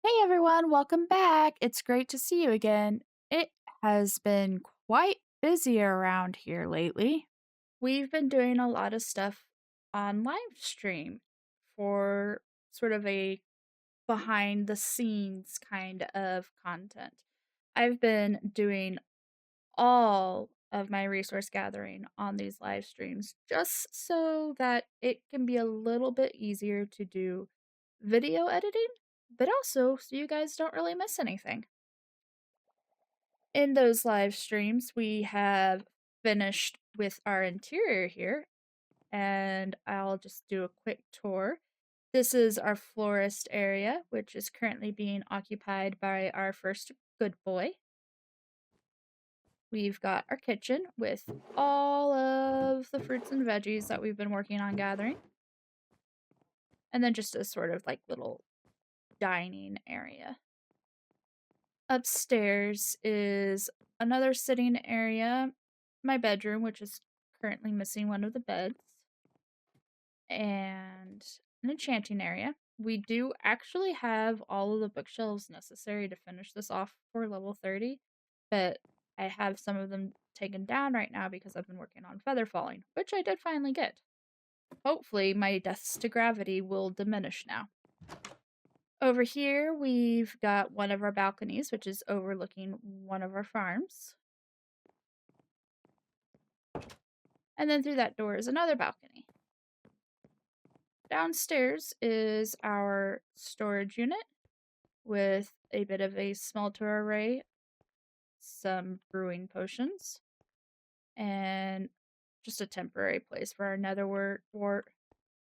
Hey everyone, welcome back. It's great to see you again. It has been quite busy around here lately. We've been doing a lot of stuff on live stream for sort of a behind the scenes kind of content. I've been doing all of my resource gathering on these live streams just so that it can be a little bit easier to do video editing, but also so you guys don't really miss anything. In those live streams, we have finished with our interior here, and I'll just do a quick tour. This is our florist area, which is currently being occupied by our first good boy. We've got our kitchen with all of the fruits and veggies that we've been working on gathering. And then just a sort of like little dining area. Upstairs is another sitting area, my bedroom, which is currently missing one of the beds, and an enchanting area. We do actually have all of the bookshelves necessary to finish this off for level 30, but I have some of them taken down right now because I've been working on feather falling, which I did finally get. Hopefully my deaths to gravity will diminish now. Over here, we've got one of our balconies, which is overlooking one of our farms. And then through that door is another balcony. Downstairs is our storage unit with a bit of a smelter array, some brewing potions, and just a temporary place for our nether wart.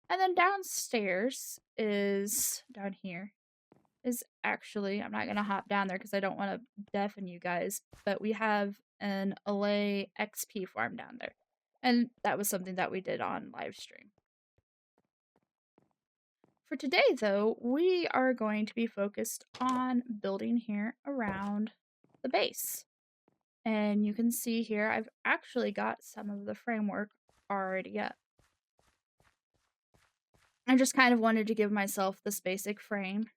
And then downstairs is, down here, is actually, I'm not going to hop down there because I don't want to deafen you guys, but we have an Allay XP farm down there. And that was something that we did on live stream. For today, though, we are going to be focused on building here around the base. And you can see here, I've actually got some of the framework already up. I just kind of wanted to give myself this basic frame,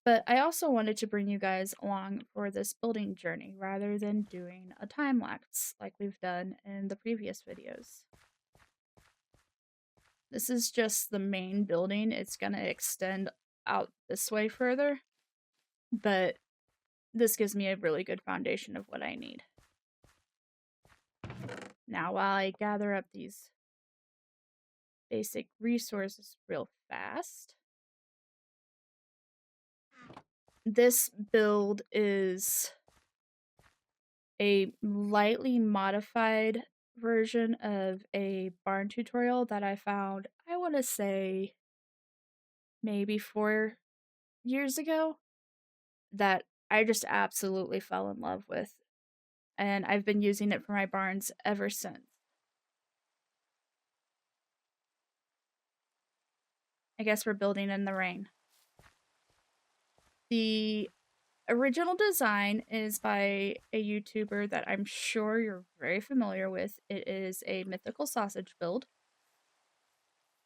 but I also wanted to bring you guys along for this building journey rather than doing a time lapse like we've done in the previous videos. This is just the main building. It's going to extend out this way further, but this gives me a really good foundation of what I need. Now, while I gather up these basic resources real fast, this build is a lightly modified version of a barn tutorial that I found, I want to say, maybe 4 years ago, that I just absolutely fell in love with. And I've been using it for my barns ever since. I guess we're building in the rain. The original design is by a YouTuber that I'm sure you're very familiar with. It is a mythical sausage build.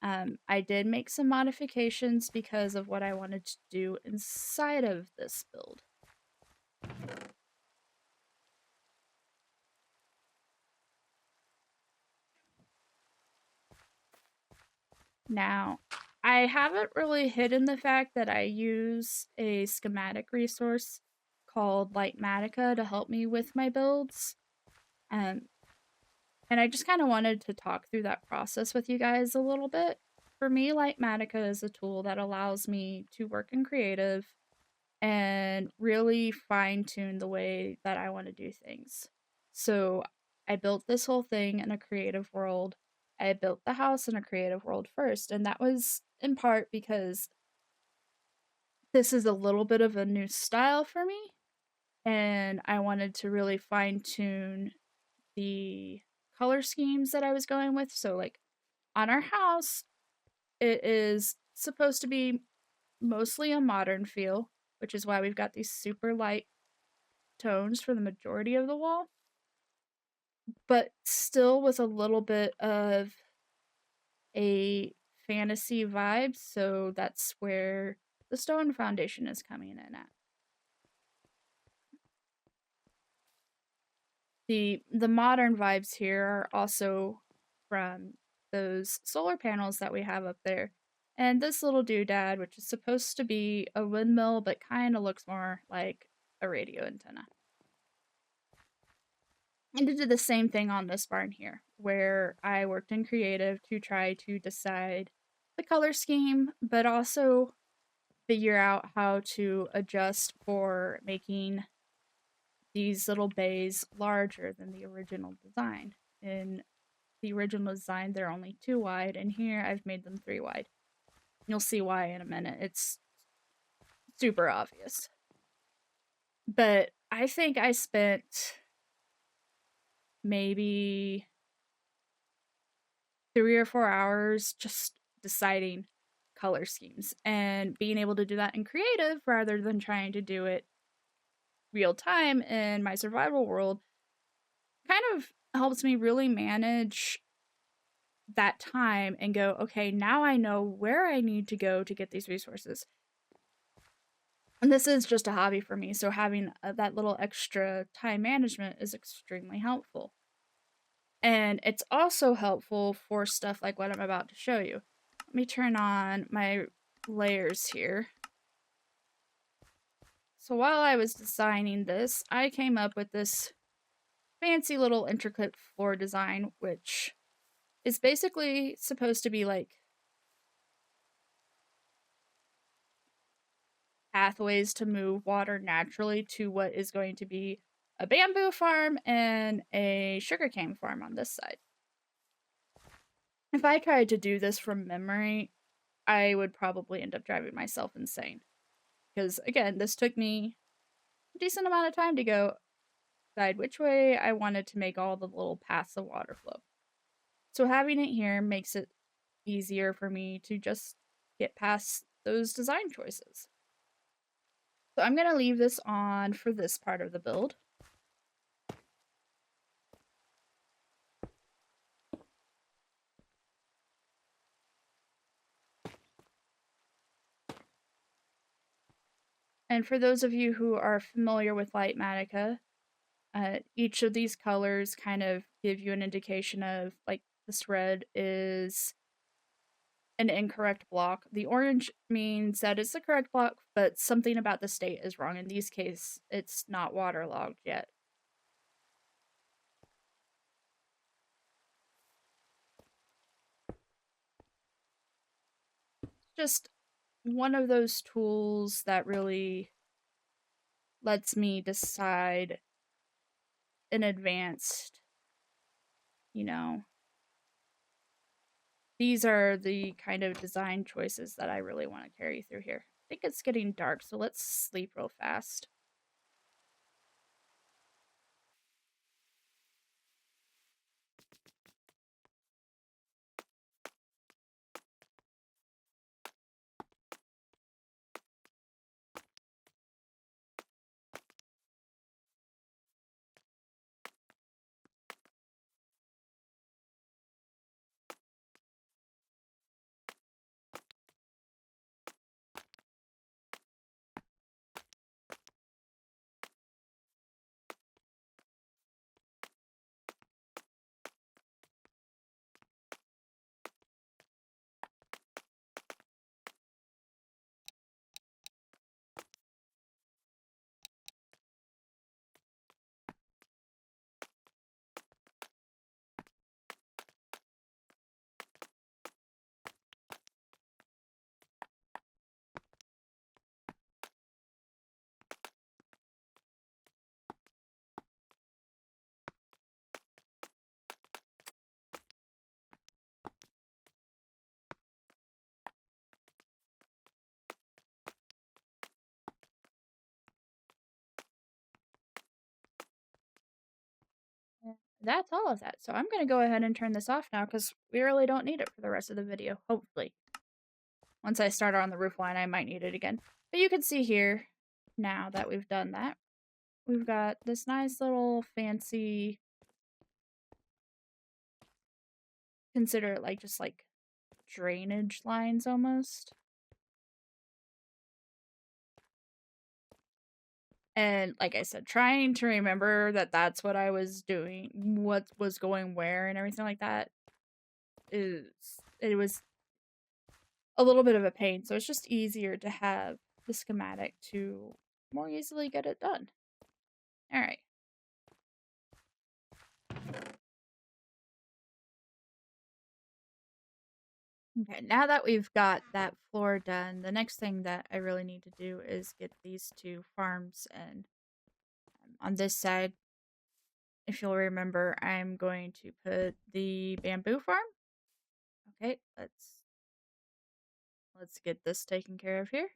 I did make some modifications because of what I wanted to do inside of this build. Now, I haven't really hidden the fact that I use a schematic resource called Lightmatica to help me with my builds. And I just kind of wanted to talk through that process with you guys a little bit. For me, Lightmatica is a tool that allows me to work in creative and really fine-tune the way that I want to do things. So I built this whole thing in a creative world. I built the house in a creative world first, and that was in part because this is a little bit of a new style for me, and I wanted to really fine-tune the color schemes that I was going with. So like on our house, it is supposed to be mostly a modern feel, which is why we've got these super light tones for the majority of the wall, but still with a little bit of a fantasy vibe. So that's where the stone foundation is coming in at. The modern vibes here are also from those solar panels that we have up there. And this little doodad, which is supposed to be a windmill, but kind of looks more like a radio antenna. And I did the same thing on this barn here, where I worked in creative to try to decide the color scheme, but also figure out how to adjust for making these little bays larger than the original design. In the original design, they're only 2 wide, and here I've made them 3 wide. You'll see why in a minute. It's super obvious. But I think I spent maybe 3 or 4 hours just deciding color schemes and being able to do that in creative rather than trying to do it real time in my survival world kind of helps me really manage that time and go, okay, now I know where I need to go to get these resources. And this is just a hobby for me, so having that little extra time management is extremely helpful. And it's also helpful for stuff like what I'm about to show you. Let me turn on my layers here. So while I was designing this, I came up with this fancy little intricate floor design, which is basically supposed to be like pathways to move water naturally to what is going to be a bamboo farm and a sugarcane farm on this side. If I tried to do this from memory, I would probably end up driving myself insane. Because again, this took me a decent amount of time to go decide which way I wanted to make all the little paths of water flow. So having it here makes it easier for me to just get past those design choices. So I'm going to leave this on for this part of the build. And for those of you who are familiar with Lightmatica, each of these colors kind of give you an indication of, like, this red is an incorrect block. The orange means that it's the correct block, but something about the state is wrong. In these cases, it's not waterlogged yet. Just one of those tools that really lets me decide in advance, you know, these are the kind of design choices that I really want to carry through here. I think it's getting dark, so let's sleep real fast. That's all of that. So I'm going to go ahead and turn this off now because we really don't need it for the rest of the video, hopefully. Once I start on the roof line, I might need it again. But you can see here, now that we've done that, we've got this nice little fancy, consider it like just like drainage lines almost. And like I said, trying to remember that that's what I was doing, what was going where, and everything like that is it was a little bit of a pain. So it's just easier to have the schematic to more easily get it done. All right. Okay, now that we've got that floor done, the next thing that I really need to do is get these two farms in. On this side, if you'll remember, I'm going to put the bamboo farm. Okay, let's get this taken care of here.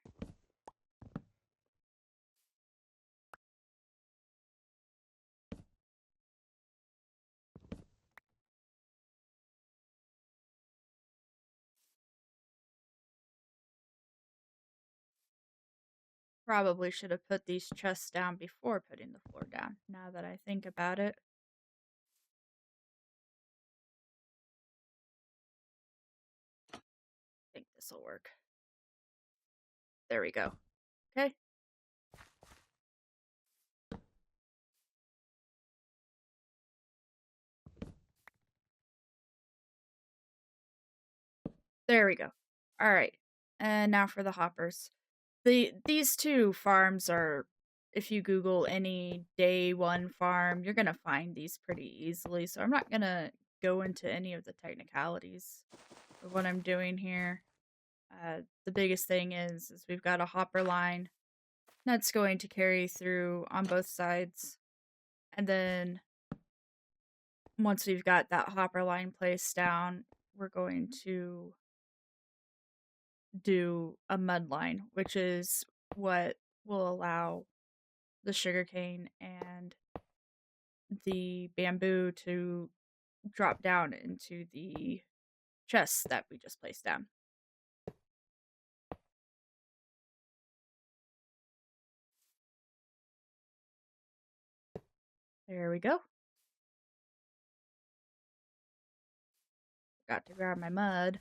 Probably should have put these chests down before putting the floor down, now that I think about it. I think this will work. There we go. Okay. There we go. All right. And now for the hoppers. These two farms are, if you Google any day one farm, you're gonna find these pretty easily. So I'm not gonna go into any of the technicalities of what I'm doing here. The biggest thing is we've got a hopper line that's going to carry through on both sides, and then once we've got that hopper line placed down, we're going to do a mud line, which is what will allow the sugarcane and the bamboo to drop down into the chests that we just placed down. There we go. Forgot to grab my mud.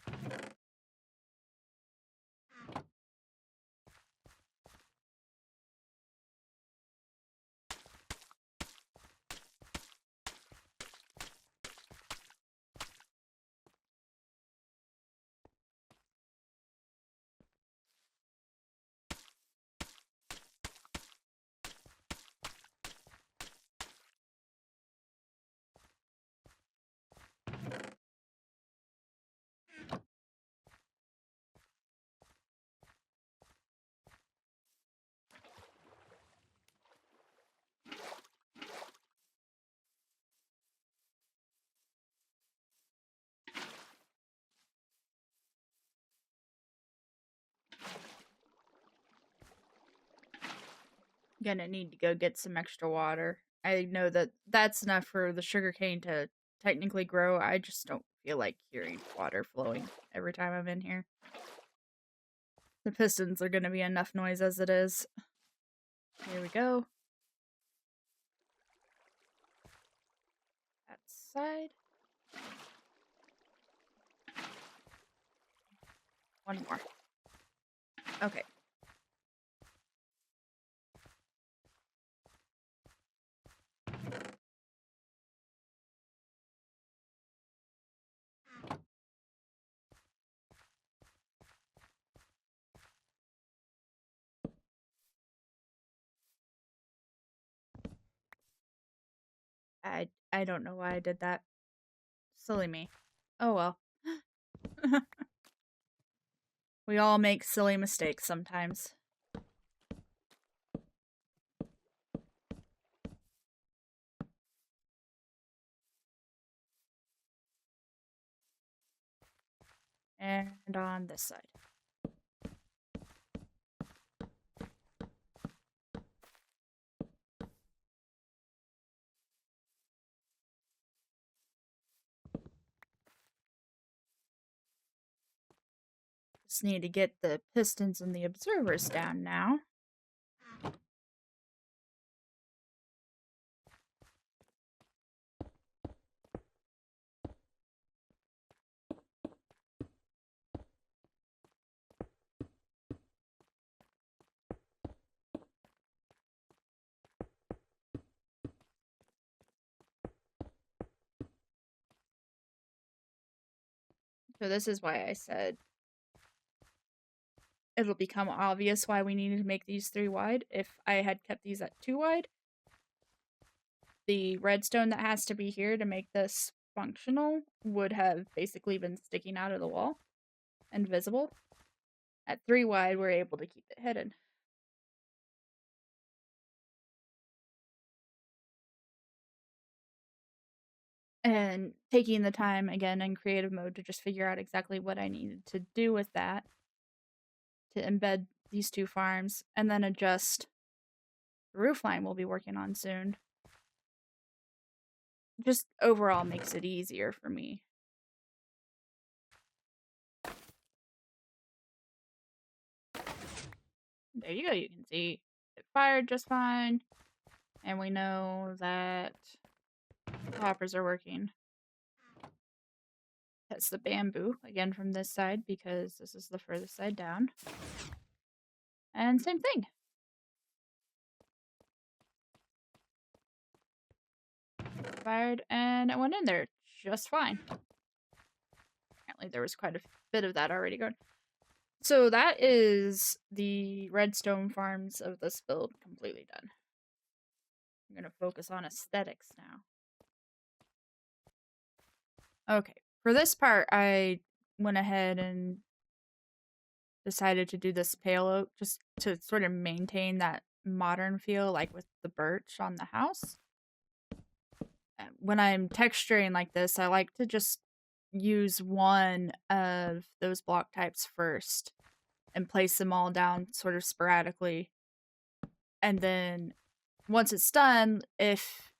Gonna need to go get some extra water. I know that that's enough for the sugarcane to technically grow. I just don't feel like hearing water flowing every time I'm in here. The pistons are gonna be enough noise as it is. Here we go. That side. One more. Okay. I don't know why I did that. Silly me. Oh well. We all make silly mistakes sometimes. And on this side. Just need to get the pistons and the observers down now. So this is why I said it'll become obvious why we needed to make these 3 wide. If I had kept these at 2 wide, the redstone that has to be here to make this functional would have basically been sticking out of the wall and visible. At 3 wide, we're able to keep it hidden. And taking the time again in creative mode to just figure out exactly what I needed to do with that to embed these 2 farms and then adjust the roof line we'll be working on soon. Just overall makes it easier for me. There you go, you can see it fired just fine. And we know that the hoppers are working. Test the bamboo again from this side because this is the furthest side down. And same thing. Fired and it went in there just fine. Apparently there was quite a bit of that already going. So that is the redstone farms of this build completely done. I'm going to focus on aesthetics now. Okay, for this part, I went ahead and decided to do this pale oak just to sort of maintain that modern feel, like with the birch on the house. When I'm texturing like this, I like to just use one of those block types first and place them all down sort of sporadically. And then once it's done, if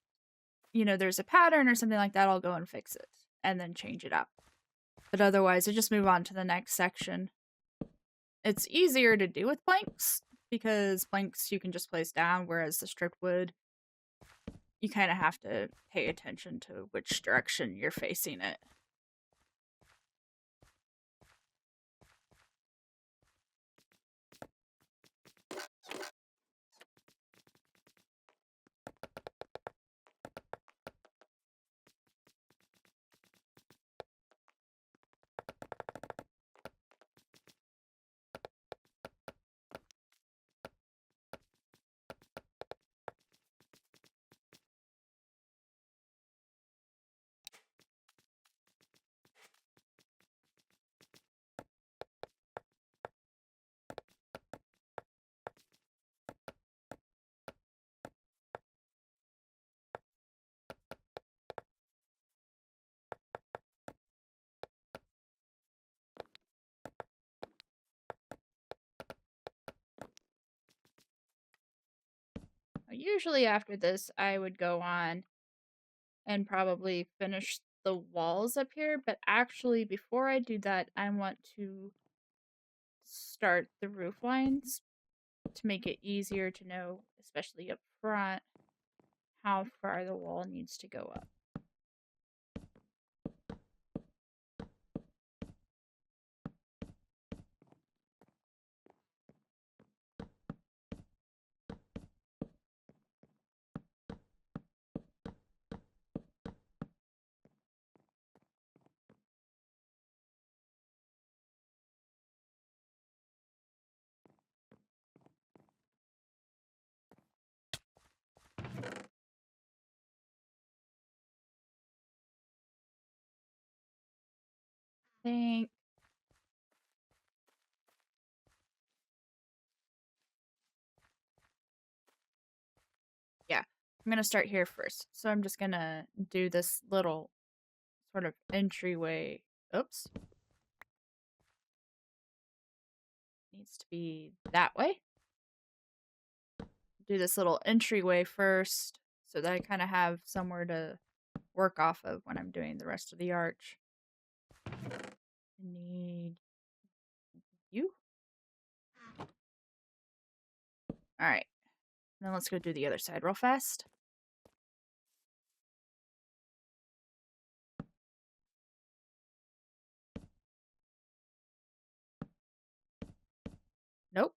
there's a pattern or something like that, I'll go and fix it and then change it up. But otherwise, I just move on to the next section. It's easier to do with planks because planks you can just place down, whereas the stripped wood, you kind of have to pay attention to which direction you're facing it. Usually after this, I would go on and probably finish the walls up here, but actually before I do that, I want to start the roof lines to make it easier to know, especially up front, how far the wall needs to go up. Think yeah, I'm gonna start here first. So I'm just gonna do this little sort of entryway. Oops. Needs to be that way. Do this little entryway first so that I kind of have somewhere to work off of when I'm doing the rest of the arch. I need you. All right. Then let's go do the other side real fast. Nope.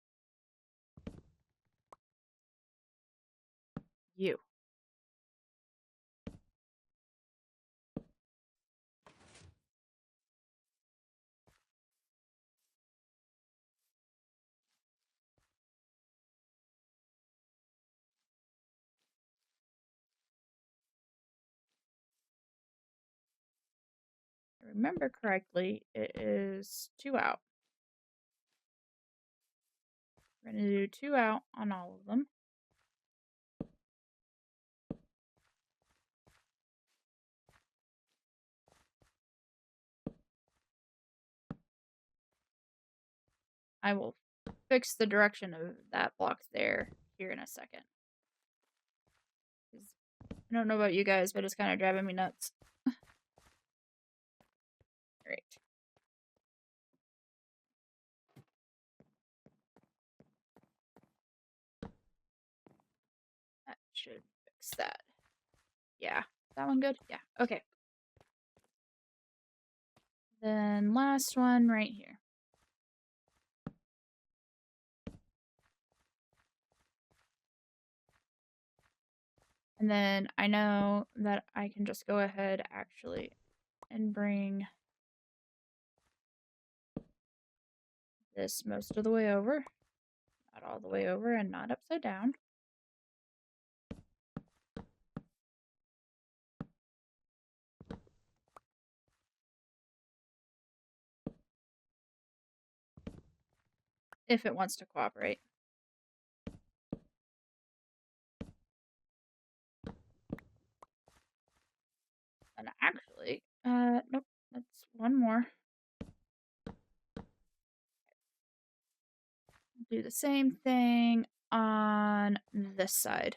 You. remember correctly, it is 2 out. We're going to do 2 out on all of them. I will fix the direction of that block there here in a second. I don't know about you guys, but it's kind of driving me nuts. Great. That should fix that. Yeah. That one good? Yeah. Okay. Then last one right here. And then I know that I can just go ahead actually and bring this most of the way over. Not all the way over and not upside down. If it wants to cooperate. And actually, nope, that's one more. Do the same thing on this side.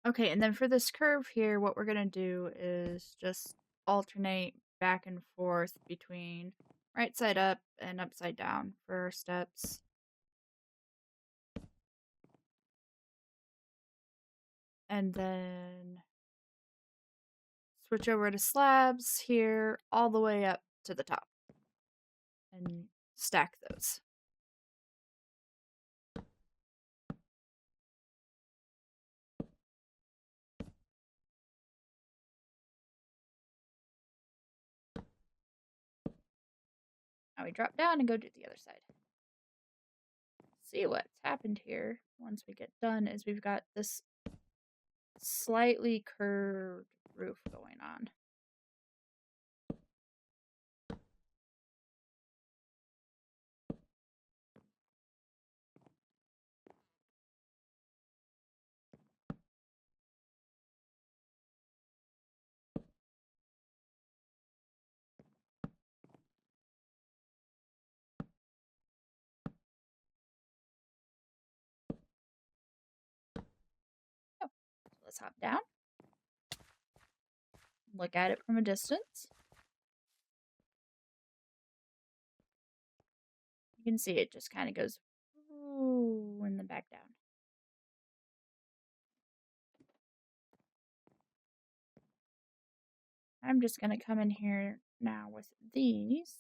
Okay, and then for this curve here, what we're going to do is just alternate back and forth between right side up and upside down for our steps. And then switch over to slabs here all the way up to the top and stack those. Now we drop down and go do the other side. See what's happened here once we get done is we've got this slightly curved roof going on. Oh, so let's hop down. Look at it from a distance. You can see it just kind of goes ooh, and then back down. I'm just going to come in here now with these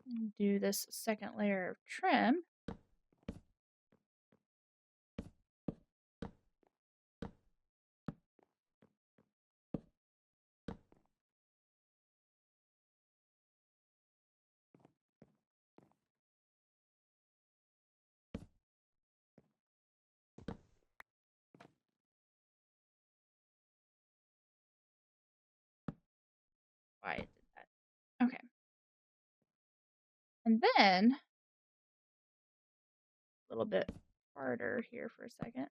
and do this second layer of trim. Why I did that. Okay. And then a little bit harder here for a second.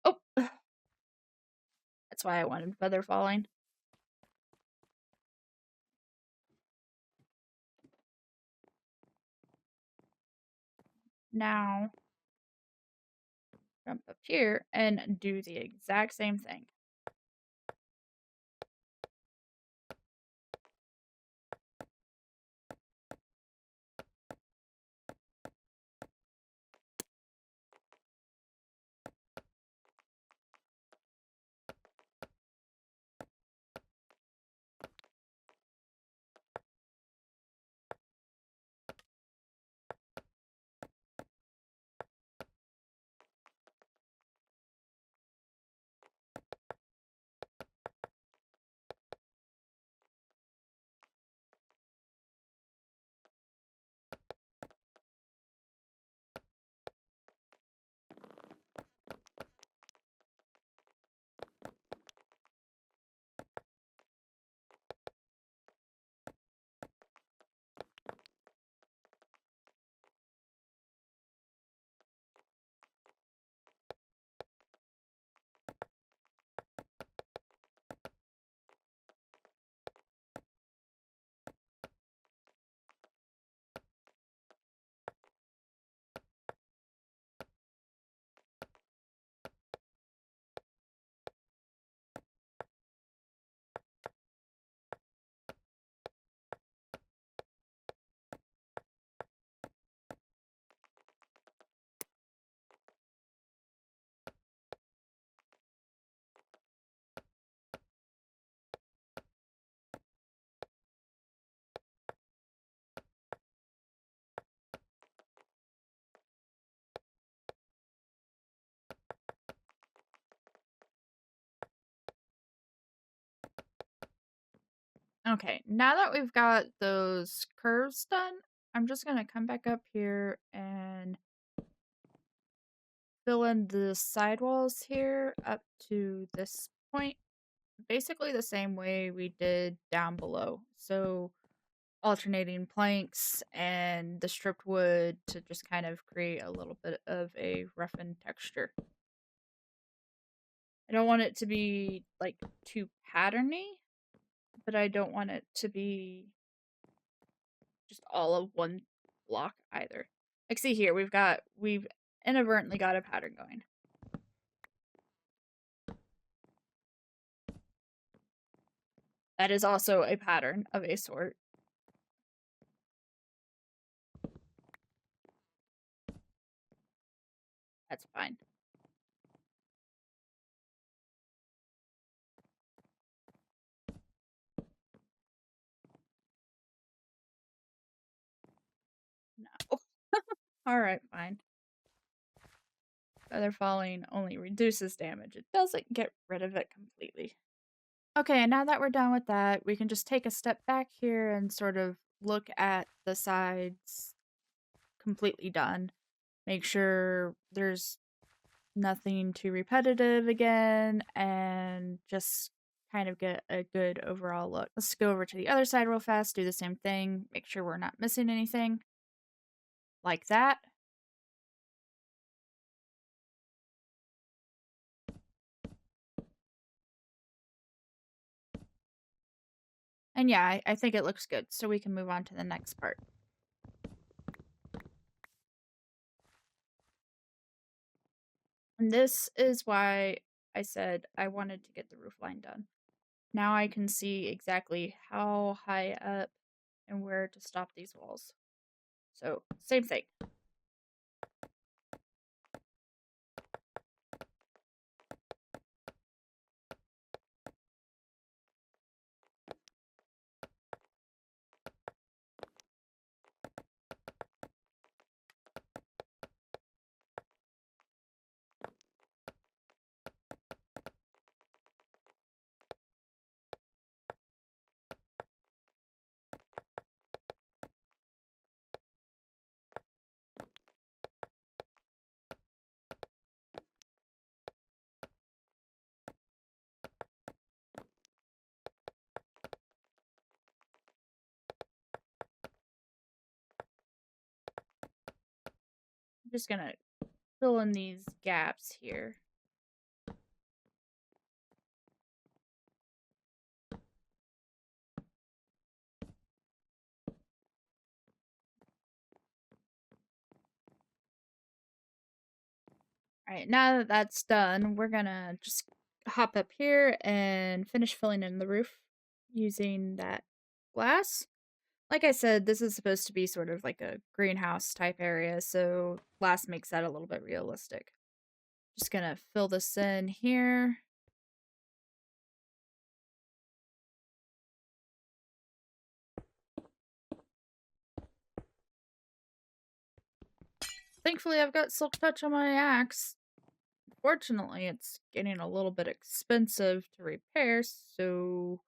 Oh, that's why I wanted feather falling. Now, jump up here and do the exact same thing. Okay, now that we've got those curves done, I'm just gonna come back up here and fill in the sidewalls here up to this point. Basically the same way we did down below. So alternating planks and the stripped wood to just kind of create a little bit of a roughened texture. I don't want it to be like too patterny, but I don't want it to be just all of one block either. Like see here, we've inadvertently got a pattern going. That is also a pattern of a sort. That's fine. No. Alright, fine. Feather falling only reduces damage. It doesn't get rid of it completely. Okay, and now that we're done with that, we can just take a step back here and sort of look at the sides completely done. Make sure there's nothing too repetitive again, and just kind of get a good overall look. Let's go over to the other side real fast, do the same thing, make sure we're not missing anything. Like that. And yeah, I think it looks good, so we can move on to the next part. And this is why I said I wanted to get the roof line done. Now I can see exactly how high up and where to stop these walls. So, same thing. I'm just gonna fill in these gaps here. Alright, now that that's done, we're gonna just hop up here and finish filling in the roof using that glass. Like I said, this is supposed to be sort of like a greenhouse type area, so glass makes that a little bit realistic. Just gonna fill this in here. Thankfully, I've got Silk Touch on my axe. Fortunately, it's getting a little bit expensive to repair, so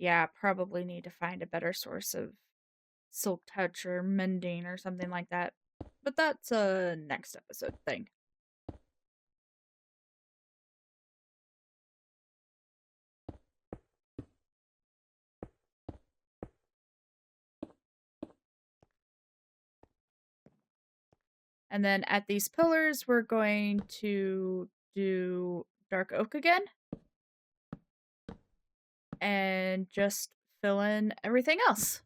yeah, probably need to find a better source of Silk Touch or mending or something like that. But that's a next episode thing. And then at these pillars, we're going to do dark oak again. And just fill in everything else.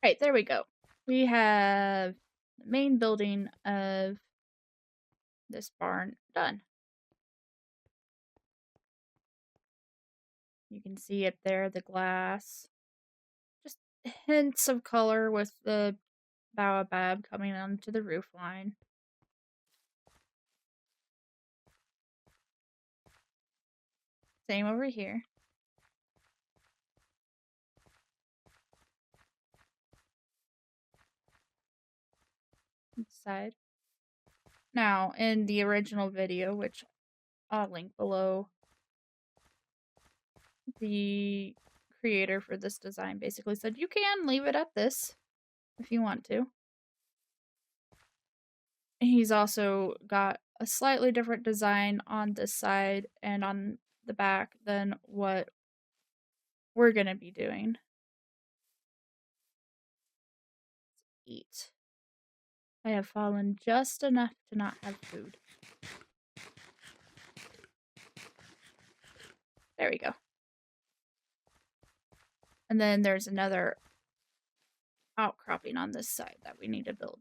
Right, there we go. We have the main building of this barn done. You can see up there the glass. Just hints of color with the baobab coming onto the roof line. Same over here. Lakeside. Now, in the original video, which I'll link below, the creator for this design basically said you can leave it at this if you want to. He's also got a slightly different design on this side and on the back than what we're going to be doing. Eat. I have fallen just enough to not have food. There we go. And then there's another outcropping on this side that we need to build.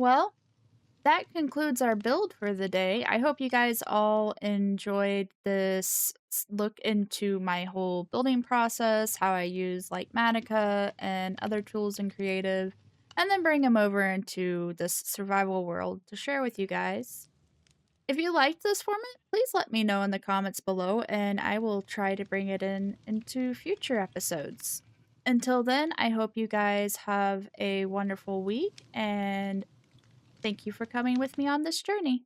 Well, that concludes our build for the day. I hope you guys all enjoyed this look into my whole building process, how I use Lightmatica and other tools in creative, and then bring them over into this survival world to share with you guys. If you liked this format, please let me know in the comments below and I will try to bring it into future episodes. Until then, I hope you guys have a wonderful week and thank you for coming with me on this journey.